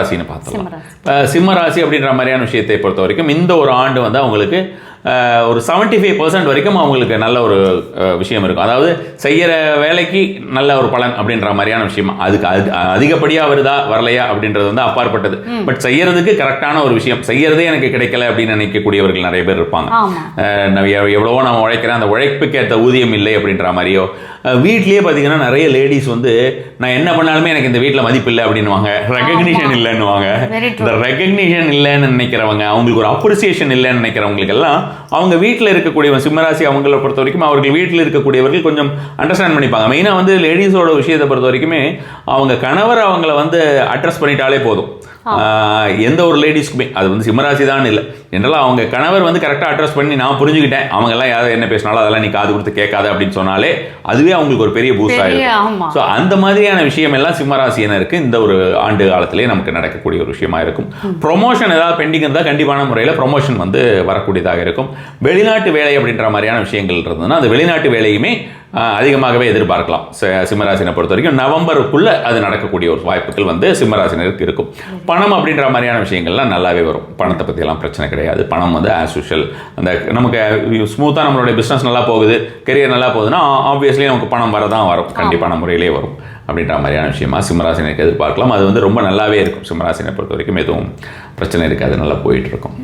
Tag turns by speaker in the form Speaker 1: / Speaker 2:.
Speaker 1: ராசின்னு பார்த்துக்கலாம். சிம்ம ராசி அப்படின்ற மாதிரியான விஷயத்தை பொறுத்த வரைக்கும் இந்த ஒரு ஆண்டு வந்து அவங்களுக்கு ஒரு 75% வரைக்கும் அவங்களுக்கு நல்ல ஒரு விஷயம் இருக்கும். அதாவது செய்கிற வேலைக்கு நல்ல ஒரு பலன் அப்படின்ற மாதிரியான விஷயம். அதுக்கு அதிகப்படியாக வருதா வரலையா அப்படின்றது வந்து அப்பாற்பட்டது. பட் செய்யறதுக்கு கரெக்டான ஒரு விஷயம், செய்யறதே எனக்கு கிடைக்கல அப்படின்னு நினைக்கக்கூடியவர்கள் நிறைய பேர் இருப்பாங்க. எவ்வளவோ நம்ம உழைக்கிறேன், அந்த உழைப்புக்கு ஏற்ற ஊதியம் இல்லை அப்படின்ற மாதிரியோ. வீட்லேயே பார்த்தீங்கன்னா நிறைய லேடிஸ் வந்து நான் என்ன பண்ணாலுமே எனக்கு இந்த வீட்டில் மதிப்பு இல்லை அப்படின்னுவாங்க, ரெகக்னிஷன் இல்லைன்னுவாங்க. இந்த ரெகக்னிஷன் இல்லைன்னு நினைக்கிறவங்க, அவங்களுக்கு ஒரு அப்ரிசியேஷன் இல்லைன்னு நினைக்கிறவங்களுக்கு எல்லாம் அவங்க வீட்டில் இருக்கக்கூடியவங்க சிம்மராசி அவங்கள பொறுத்த வரைக்கும் அவர்கள் வீட்டில் இருக்கக்கூடியவர்கள் கொஞ்சம் அண்டர்ஸ்டாண்ட் பண்ணிப்பாங்க. மெயினாக வந்து லேடிஸோட விஷயத்தை பொறுத்த வரைக்குமே அவங்க கணவர் அவங்கள வந்து அட்ரஸ் பண்ணிட்டாலே போதும். எந்த ஒரு லேடிஸ்க்குமே அது வந்து சிம்மராசி தான் இல்லை, ஜென்ரலாக அவங்க கணவர் வந்து கரெக்டாக அட்ரஸ் பண்ணி நான் புரிஞ்சுக்கிட்டேன், அவங்கெல்லாம் யாரும் என்ன பேசினாலும் அதெல்லாம் நீ காது கொடுத்து கேட்காத அப்படின்னு சொன்னாலே அதுவே அவங்களுக்கு ஒரு பெரிய பூஸ்ட் ஆகிடும். ஸோ அந்த மாதிரியான விஷயம் எல்லாம் சிம்மராசினருக்கு இந்த ஒரு ஆண்டு காலத்திலே நமக்கு நடக்கக்கூடிய ஒரு விஷயமா இருக்கும். ப்ரொமோஷன் ஏதாவது பெண்டிங் இருந்தால் கண்டிப்பான முறையில் ப்ரொமோஷன் வந்து வரக்கூடியதாக இருக்கும். வெளிநாட்டு வேலை அப்படின்ற மாதிரியான விஷயங்கள் இருந்ததுன்னா அந்த வெளிநாட்டு வேலையுமே அதிகமாகவே எதிர்பார்க்கலாம். சிம்மராசினை பொறுத்த வரைக்கும் நவம்பருக்குள்ளே அது நடக்கக்கூடிய ஒரு வாய்ப்புகள் வந்து சிம்மராசினருக்கு இருக்கும். பணம் அப்படின்ற மாதிரியான விஷயங்கள்லாம் நல்லாவே வரும். பணத்தை பற்றியெல்லாம் பிரச்சனை கிடையாது. பணம் வந்து ஆஸ் யூஷுவல் அந்த நமக்கு ஸ்மூத்தாக நம்மளுடைய பிஸ்னஸ் நல்லா போகுது, கெரியர் நல்லா போகுதுன்னா ஆப்வியஸ்லி நமக்கு பணம் வரதான் வரும், கண்டிப்பான முறையிலே வரும் அப்படின்ற மாதிரியான விஷயமா சிம்மராசினருக்கு எதிர்பார்க்கலாம். அது வந்து ரொம்ப நல்லாவே இருக்கும். சிம்மராசினை பொறுத்த வரைக்கும் எதுவும் பிரச்சனை இருக்காது, நல்லா போயிட்டு இருக்கும்.